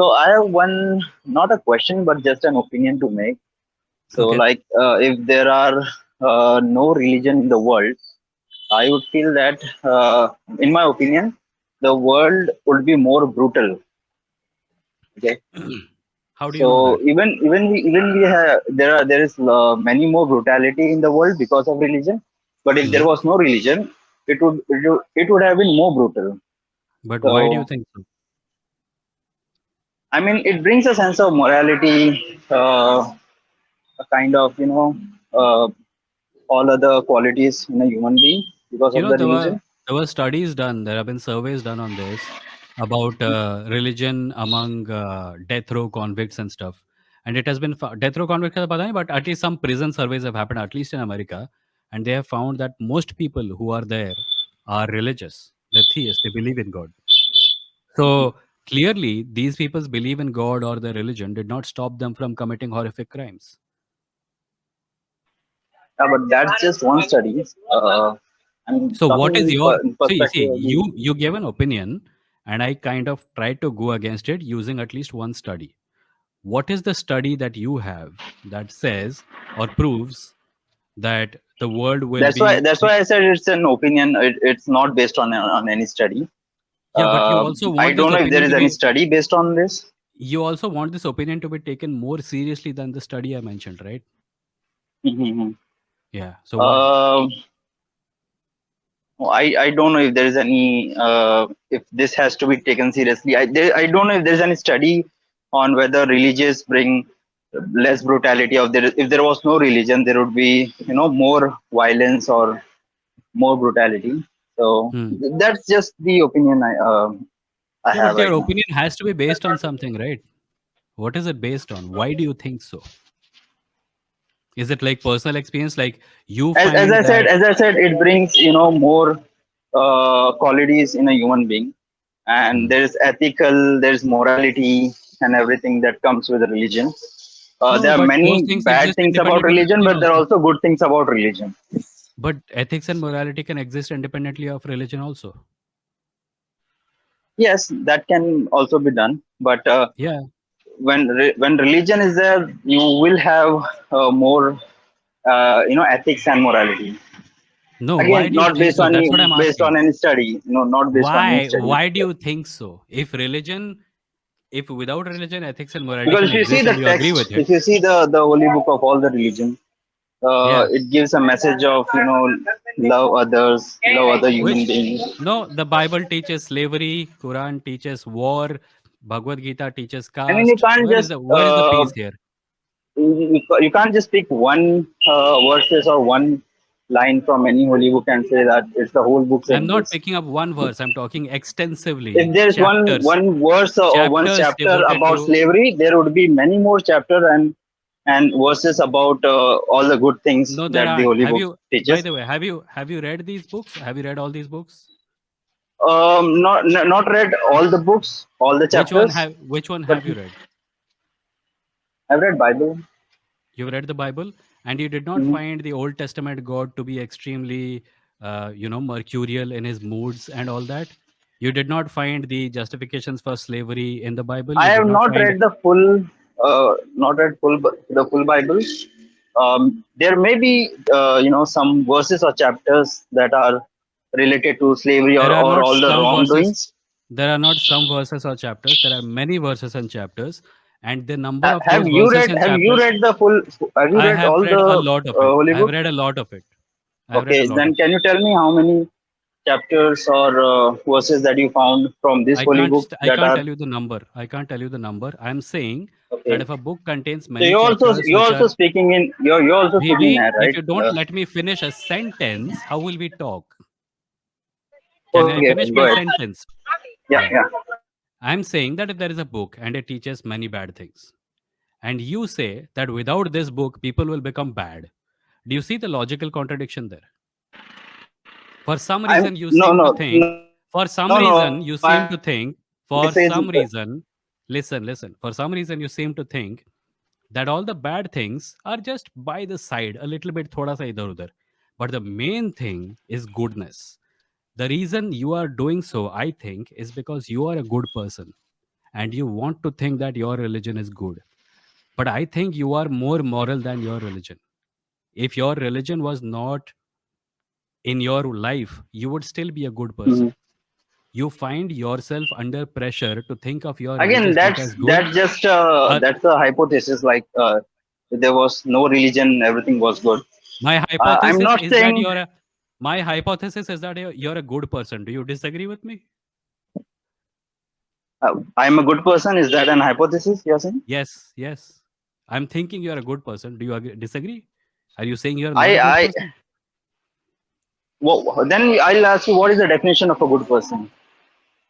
So I have one, not a question, but just an opinion to make. So, Okay. like, if there are no religion in the world, I would feel that, in my opinion, the world would be more brutal. Okay, How do you so know that? even we have there is many more brutality in the world because of religion. But if there Mhm. was no religion, it would have been more brutal. But why do you So think so? I mean, it brings a sense of morality, a kind of uh, all other qualities in a human being because You of know, the religion. there were studies done. There have been surveys done on this about religion among death row convicts and stuff. And it has been death row convicts, का पता नहीं, but at least some prison surveys have happened, at least in America, and they have found that most people who are there are religious. They're theists. They believe in God. So clearly, these people's belief in God or their religion did not stop them from committing horrific crimes. But that's just one study. I'm So what talking is your in see, perspective of the. you gave an opinion and I kind of tried to go against it using at least one study. What is the study that you have that says or proves that the world will That's why be that's why I said it's an opinion. It's not based on any study. yeah, but you also I want this don't know if there opinion is to any be study based on this. you also want this opinion to be taken more seriously than the study I mentioned, right? Mhm. Yeah. So why? Uh, I don't know if there is any if this has to be taken seriously. I don't know if there is any study on whether religious bring less brutality. Of there, if there was no religion, there would be more violence or more brutality. So Hmm. that's just the opinion I Yeah, have but your right now. opinion has to be based on something, right? What is it based on? Why do you think so? Is it like personal experience? Like you As find I said, that it brings more qualities in a human being, and hmm. there is ethical, there is morality, and everything that comes with religion. No, There are but those many things bad exist things about independent of religion, religion but there are also. also good things about religion. But ethics and morality can exist independently of religion also. Yes, that can also be done, but Yeah. when religion is there, you will have more ethics and morality. No, Again, why do you not think so? That's what I'm based on asking. any study. No, not based on any Why? study. Why do you think so? If religion, if without religion, ethics and morality Because can if you see exist the and you agree text, with it, if you see the holy book of all the religion, yeah. it gives a message of love others, love other human Which beings. no, the Bible teaches slavery, Quran teaches war, Bhagavad Gita teaches I mean, you caste. can't just Where is the peace here? you can't just pick one verses or one line from any holy book and say that it's the whole book I'm saying not this. picking up one verse. I'm talking If extensively. there's Chapters, one verse or one chapters chapter devoted about to. slavery, there would be many more chapter and verses about all the good things No, there that the aren't. holy Have book you? By teaches. the way, have you read these books? Have you read all these books? Not read all the books, all the chapters, Which one but have you read? I've read Bible. You read the Bible, and you did not Mhm. find the Old Testament God to be extremely, mercurial in his moods and all that. You did not find the justifications for slavery in the Bible. I You have did not not find. read not read the full Bible. There may be, some verses or chapters that are related to slavery There are or not all the some verses. wrongdoings. There are not some verses or chapters. There are many verses and chapters, and the number of Have those you verses read? and Have you chapters. read the full? Have you I read have all read a the lot of it. holy I have book? read a lot of it. I have read a Okay, lot then of it. can you tell me how many chapters or verses that you found from this holy book I that can't are tell you the number. I can't tell you the number. I'm saying that okay? if a book contains So many chapters you're which also are speaking in you're also speaking maybe here, if right? you don't let me finish a sentence, how will we talk? Can I Okay, finish go my ahead. sentence? Yeah, Yeah. yeah. I'm saying that if there is a book and it teaches many bad things, and you say that without this book, people will become bad, do you see the logical contradiction there? For some I'm reason, you no seem to no think, no no. for some I reason, you say seem to think, for is some reason, listen, for some reason, you seem to think that all the bad things are just by the side, a little bit, thoda sa idhar udhar. But the main thing is goodness. The reason you are doing so, I think, is because you are a good person. and you want to think that your religion is good. But I think you are more moral than your religion. If your religion was not in your life, you would still be a good Mhm. person. You find yourself under pressure to think of your Again, religious book as good. that's just Uh, that's a hypothesis. Like if there was no religion, everything was good. my I'm hypothesis not is that saying you're a good person. Do you disagree with me? I'm a good person. Is that an hypothesis you're saying? Yes, yes. I'm thinking you're a good person. Do you disagree? Are you saying you're not a good I person? well, then I'll ask you what is the definition of a good person.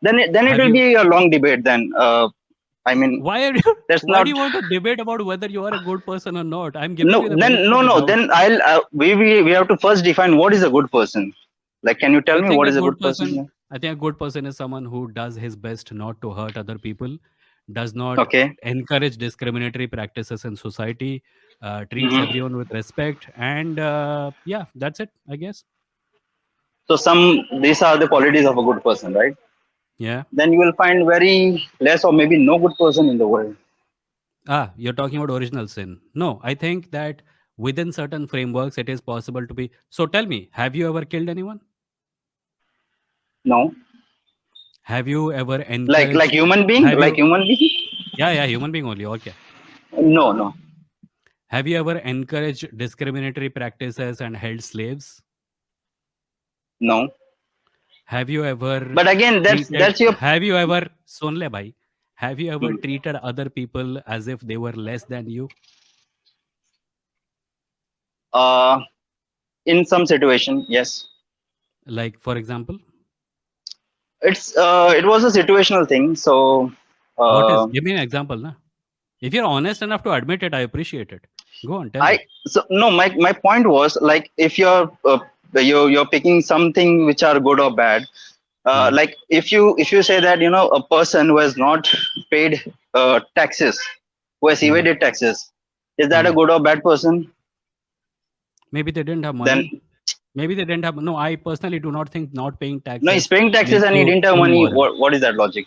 Then it Have will you? be a long debate. Then I mean Why are you? that's Why do not you want to debate about whether you are a good person or not? I'm no. giving you the Then benefit no of the no. doubt. Then I'll we have to first define what is a good person. Like, can you tell I me think what a is a good good person. person? I think a good person is someone who does his best not to hurt other people, does not Okay. encourage discriminatory practices in society, treats Hmm. everyone with respect, and yeah, that's it. I guess. So these are the qualities of a good person, right? Yeah. Then you will find very less or maybe no good person in the world. Ah, you're talking about original sin. No, I think that within certain frameworks, it is possible to be. So tell me, have you ever killed anyone? No, Have you ever like encouraged? human being, Have like you? human being. Yeah, yeah, human being only. Okay. No, no, Have you ever encouraged discriminatory practices and held slaves? no. Have you ever But again, treated? that's your Have you ever Sonle bhai? Have you ever hmm, treated other people as if they were less than you? uh in some situation, yes. Like, for example, It was a situational thing. So what is? uh, Give me an example, na. If you're honest enough to admit it, I appreciate it. Go on, tell I me. so no, my point was like if you're picking something which are good or bad. Hmm. Like if you say that a person who has not paid taxes, who has Hmm. evaded taxes, is that a Hmm. good or bad person? Maybe they didn't have Then money. Maybe they didn't have. No, I personally do not think not paying no, he's taxes paying taxes makes and he you didn't have money. immoral. What is that logic?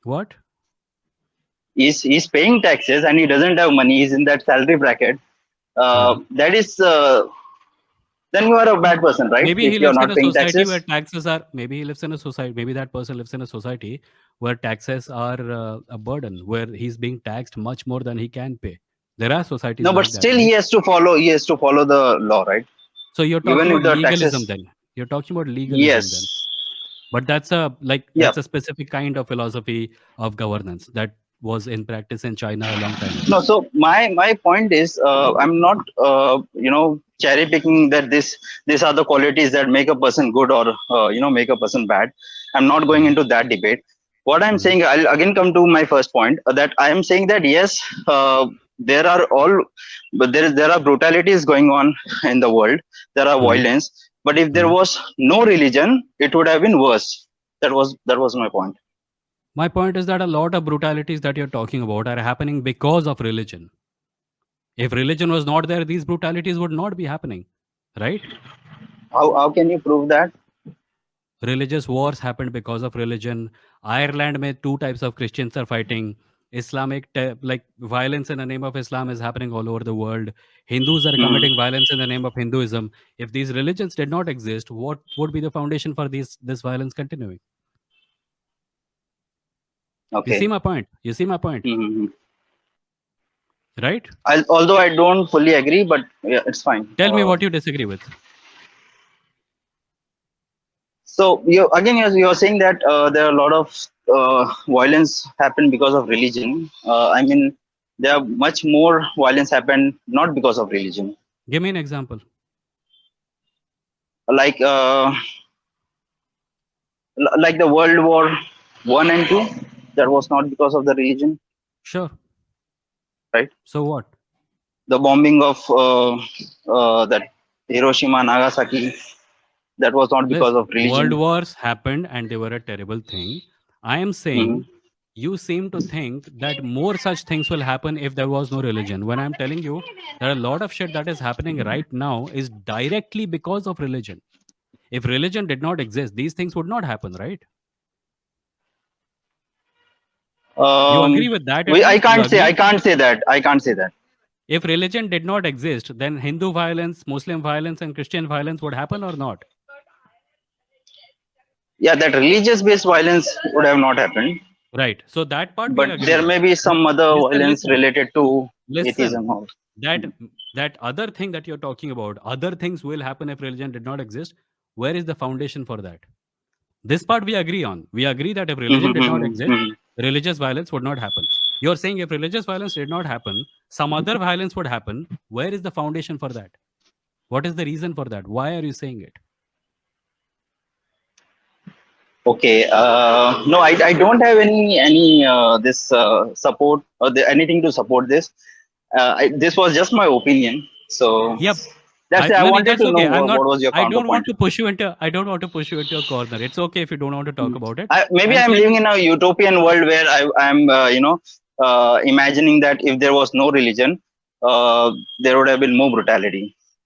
What? He's paying taxes and he doesn't have money. He's in that salary bracket. Uh-huh. That is then you are a bad person, right? Maybe he If you're lives in not a paying society where taxes. taxes are. Maybe he lives in a society. Maybe that person lives in a society where taxes are a burden, where he's being taxed much more than he can pay. There are societies No, but like that, still he right? has to follow. He has to follow the law, right? So you're talking Even if about the legalism taxes. then. You're talking about legalism then. Yes. But that's a Yeah. that's a specific kind of philosophy of governance that was in practice in China a long time ago. No, so my point is, I'm not cherry picking that these are the qualities that make a person good or make a person bad. I'm not going Mhm, into that debate. What I'm mhm, saying, I'll again come to my first point, that I am saying that yes, there are all, but there are brutalities going on in the world. There are mhm, violence, but if there mhm. was no religion, it would have been worse. That was my point. My point is that a lot of brutalities that you're talking about are happening because of religion. If religion was not there, these brutalities would not be happening, right? How can you prove that? Religious wars happened because of religion. Ireland, में two types of Christians are fighting. Like violence in the name of Islam is happening all over the world. Hindus are Hmm. committing violence in the name of Hinduism. If these religions did not exist, what would be the foundation for this violence continuing? You see Okay. my point. You see my point, Hmm. right? Although I don't fully agree, but yeah, it's fine. Tell me what you disagree with. So you're saying that there are a lot of violence happen because of religion. I mean, there are much more violence happen not because of religion. Give me an example. Like like the World War I and II, that was not because of the religion, Sure. right? So what? The bombing of that Hiroshima, Nagasaki, that was not because Listen, of world religion. wars happened and they were a terrible thing. I am Hmm. saying you seem to think that more such things will happen if there was no religion. When I'm telling you that a lot of shit that is happening right now is directly because of religion. If religion did not exist, these things would not happen, right? You Um, agree with that at I least? You can't say. I agree? can't say that. I can't say that. If religion did not exist, then Hindu violence, Muslim violence, and Christian violence would happen or not? Yeah, that religious-based violence would have not happened, Right. So that part we but are agreed there on. may be But some other listen, violence listen, related to listen. atheism. Also. That that other thing that you're talking about, other things will happen if religion did not exist. Where is the foundation for that? This part we agree on. We agree that if religion did not exist, religious violence would not happen. You're saying if religious violence did not happen, some other violence would happen. Where is the foundation for that? What is the reason for that? Why are you saying it? Okay. No, I don't have any this support or anything to support this. This was just my opinion. So Yep. that's it. I No, no, wanted that's to know okay. I'm not. what was your I don't counterpoint. want to push you into. I don't want to push you into a corner. It's okay if you don't want to talk about it. Maybe I'm I'm living saying, in a utopian world where I'm imagining that if there was no religion, there would have been more brutality.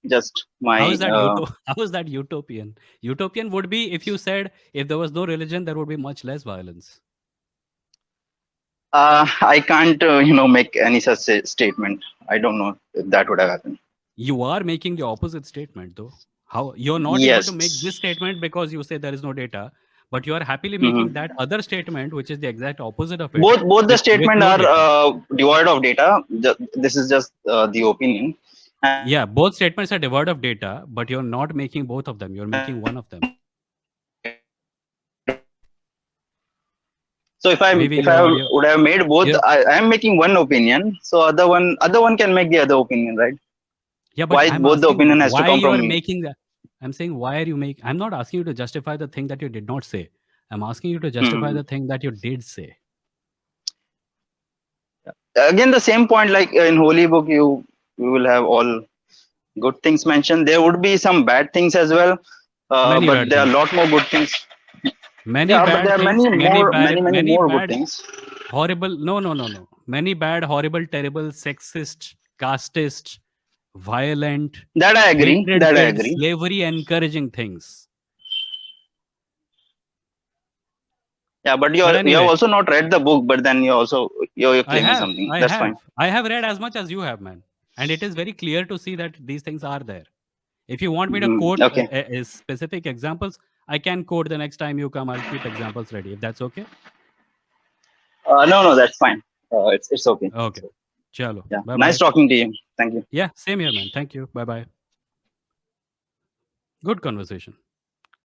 Just how my is that how is that utopian? Utopian would be if you said if there was no religion, there would be much less violence. I can't make any such statement. I don't know if that would have happened. You are making the opposite statement, though. How you're not able to make this Yes. statement because you say there is no data, but you are happily making Mhm. that other statement, which is the exact opposite of it, Both the with statement no are data. devoid of data. This is just the opinion. Yeah, both statements are devoid of data, but you're not making both of them. You're making one of them. So Maybe if your I audio. would have made both, Yeah, I am making one opinion. So other one can make the other opinion, right? yeah, but Why I'm both the asking opinion has to why come you from are me? making that. I'm saying why are you make? I'm not asking you to justify the thing that you did not say. I'm asking you to justify Mhm. the thing that you did say. Again, the same point. Like in Holy Book, you will have all good things mentioned. There would be some bad things as well, Many but bad there are a things. lot more good things. Many Yeah, but there bad are things. Many bad. many Many more good bad. things. Horrible. No, no, no, no. Many bad, horrible, terrible, sexist, casteist, violent, That I agree. hatred That I filled, agree. slavery encouraging things. Yeah, but But you have anyway, also not read the book, but then you're I claiming have. something. I That's fine. have. I have read as much as you have, man. And it is very clear to see that these things are there. If you want me to quote Okay. specific examples, I can quote the next time you come. I'll keep examples ready if that's okay. No, no, that's fine. It's okay. Okay. So, Chalo. yeah, Bye nice bye. talking to you. Thank you. Yeah, same here, man. Thank you. Bye bye. Good conversation.